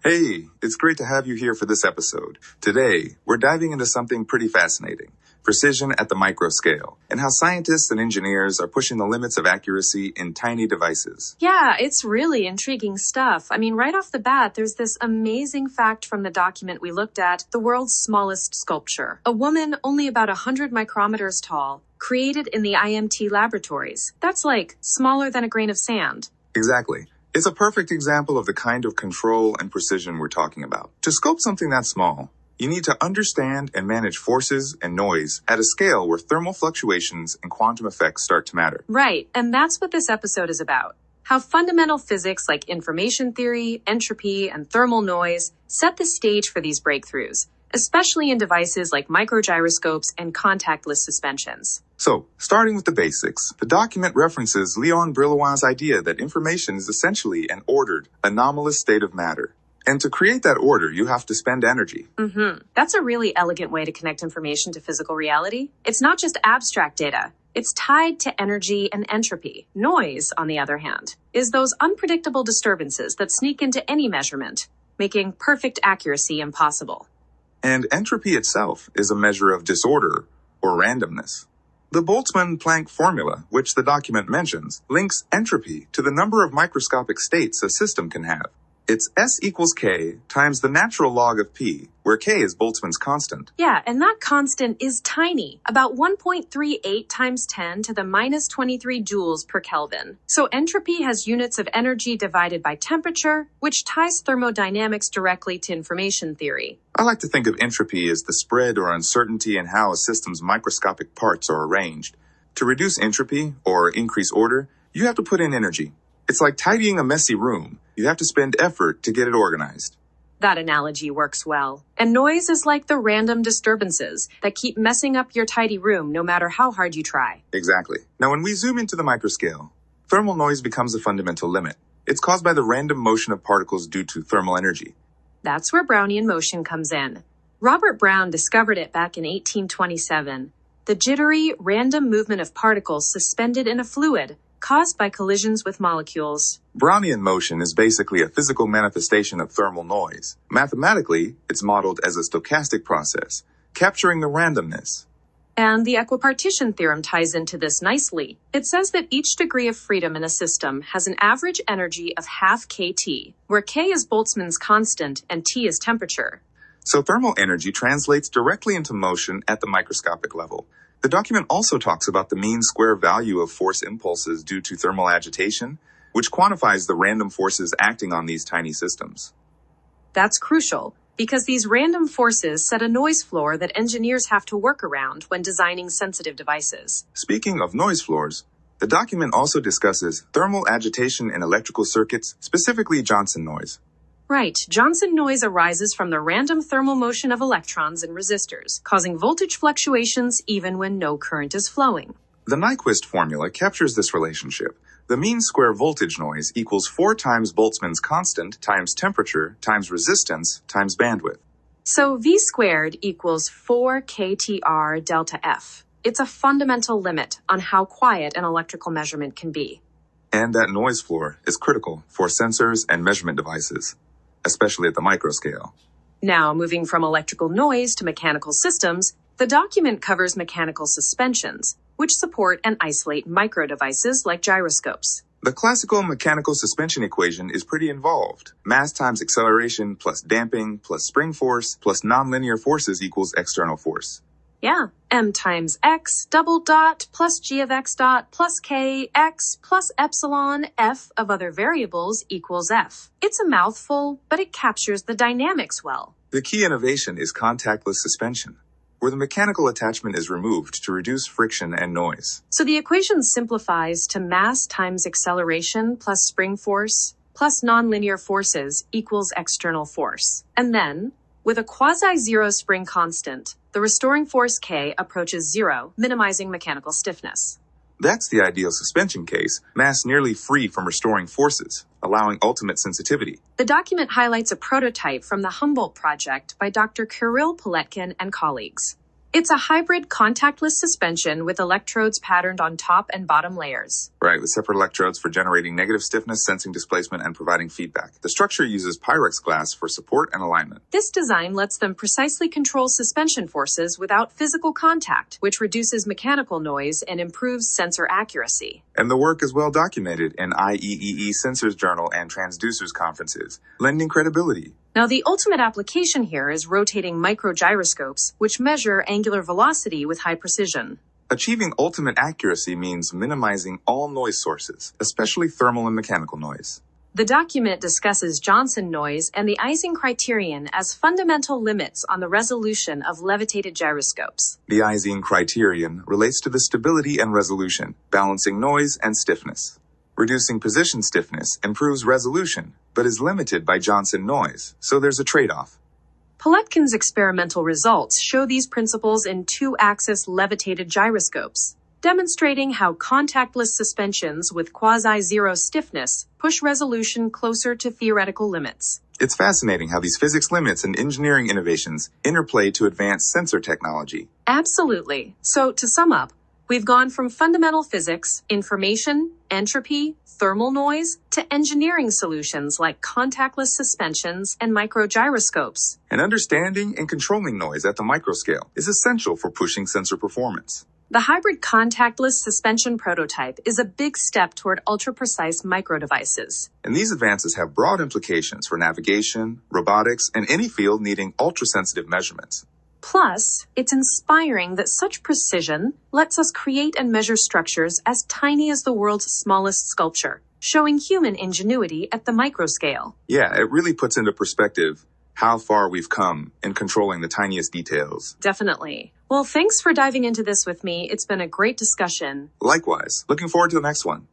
Hey, it's great to have you here for this episode. Today, we're diving into something pretty fascinating, precision at the micro scale, and how scientists and engineers are pushing the limits of accuracy in tiny devices. Yeah, it's really intriguing stuff. I mean, right off the bat, there's this amazing fact from the document we looked at, the world's smallest sculpture. A woman only about 100 micrometers tall, created in the IMT laboratories. That's like smaller than a grain of sand. Exactly. It's a perfect example of the kind of control and precision we're talking about. To sculpt something that small, you need to understand and manage forces and noise at a scale where thermal fluctuations and quantum effects start to matter. Right, and that's what this episode is about. How fundamental physics like information theory, entropy, and thermal noise set the stage for these breakthroughs, especially in devices like micro-gyroscopes and contactless suspensions. So, starting with the basics, the document references Leon Brillouin's idea that information is essentially an ordered, anomalous state of matter. And to create that order, you have to spend energy. That's a really elegant way to connect information to physical reality. It's not just abstract data. It's tied to energy and entropy. Noise, on the other hand, is those unpredictable disturbances that sneak into any measurement, making perfect accuracy impossible. And entropy itself is a measure of disorder or randomness. The Boltzmann-Planck formula, which the document mentions, links entropy to the number of microscopic states a system can have. It's S equals K times the natural log of P, where K is Boltzmann's constant. Yeah, and that constant is tiny, about 1.38 times 10 to the minus 23 joules per Kelvin. So entropy has units of energy divided by temperature, which ties thermodynamics directly to information theory. I like to think of entropy as the spread or uncertainty in how a system's microscopic parts are arranged. To reduce entropy, or increase order, you have to put in energy. It's like tidying a messy room. You have to spend effort to get it organized. That analogy works well. And noise is like the random disturbances that keep messing up your tidy room no matter how hard you try. Exactly. Now, when we zoom into the microscale, thermal noise becomes a fundamental limit. It's caused by the random motion of particles due to thermal energy. That's where Brownian motion comes in. Robert Brown discovered it back in 1827. The jittery, random movement of particles suspended in a fluid caused by collisions with molecules. Brownian motion is basically a physical manifestation of thermal noise. Mathematically, it's modeled as a stochastic process, capturing the randomness. And the equipartition theorem ties into this nicely. It says that each degree of freedom in a system has an average energy of half kT, where K is Boltzmann's constant and T is temperature. So thermal energy translates directly into motion at the microscopic level. The document also talks about the mean square value of force impulses due to thermal agitation, which quantifies the random forces acting on these tiny systems. That's crucial, because these random forces set a noise floor that engineers have to work around when designing sensitive devices. Speaking of noise floors, the document also discusses thermal agitation in electrical circuits, specifically Johnson noise. Right. Johnson noise arises from the random thermal motion of electrons and resistors, causing voltage fluctuations even when no current is flowing. The Nyquist formula captures this relationship. The mean square voltage noise equals 4 times Boltzmann's constant times temperature times resistance times bandwidth. So V squared equals 4 kTr delta F. It's a fundamental limit on how quiet an electrical measurement can be. And that noise floor is critical for sensors and measurement devices, especially at the microscale. Now, moving from electrical noise to mechanical systems, the document covers mechanical suspensions, which support and isolate micro devices like gyroscopes. The classical mechanical suspension equation is pretty involved. Mass times acceleration plus damping plus spring force plus nonlinear forces equals external force. Yeah, m times x double dot plus g of x dot plus k x plus epsilon f of other variables equals f. It's a mouthful, but it captures the dynamics well. The key innovation is contactless suspension, where the mechanical attachment is removed to reduce friction and noise. So the equation simplifies to mass times acceleration plus spring force plus nonlinear forces equals external force. And then, with a quasi-zero spring constant, the restoring force K approaches zero, minimizing mechanical stiffness. That's the ideal suspension case, mass nearly free from restoring forces, allowing ultimate sensitivity. The document highlights a prototype from the Humboldt project by Dr. Kirill Poletkin and colleagues. It's a hybrid contactless suspension with electrodes patterned on top and bottom layers. Right, with separate electrodes for generating negative stiffness, sensing displacement, and providing feedback. The structure uses Pyrex glass for support and alignment. This design lets them precisely control suspension forces without physical contact, which reduces mechanical noise and improves sensor accuracy. And the work is well documented in IEEE Sensors Journal and TRANSDUCERS conferences, lending credibility. Now, the ultimate application here is rotating micro-gyroscopes, which measure angular velocity with high precision. Achieving ultimate accuracy means minimizing all noise sources, especially thermal and mechanical noise. The document discusses Johnson noise and the Ising criterion as fundamental limits on the resolution of levitated gyroscopes. The Ising criterion relates to the stability and resolution, balancing noise and stiffness. Reducing position stiffness improves resolution, but is limited by Johnson noise, so there's a trade-off. Poletkin's experimental results show these principles in two-axis levitated gyroscopes, demonstrating how contactless suspensions with quasi-zero stiffness push resolution closer to theoretical limits. It's fascinating how these physics limits and engineering innovations interplay to advance sensor technology. Absolutely. So, to sum up, we've gone from fundamental physics, information, entropy, thermal noise, to engineering solutions like contactless suspensions and micro-gyroscopes. And understanding and controlling noise at the microscale is essential for pushing sensor performance. The hybrid contactless suspension prototype is a big step toward ultra-precise micro-devices. And these advances have broad implications for navigation, robotics, and any field needing ultra-sensitive measurements. Plus, it's inspiring that such precision lets us create and measure structures as tiny as the world's smallest sculpture, showing human ingenuity at the microscale. Yeah, it really puts into perspective how far we've come in controlling the tiniest details. Definitely. Well, thanks for diving into this with me. It's been a great discussion. Likewise, looking forward to the next one.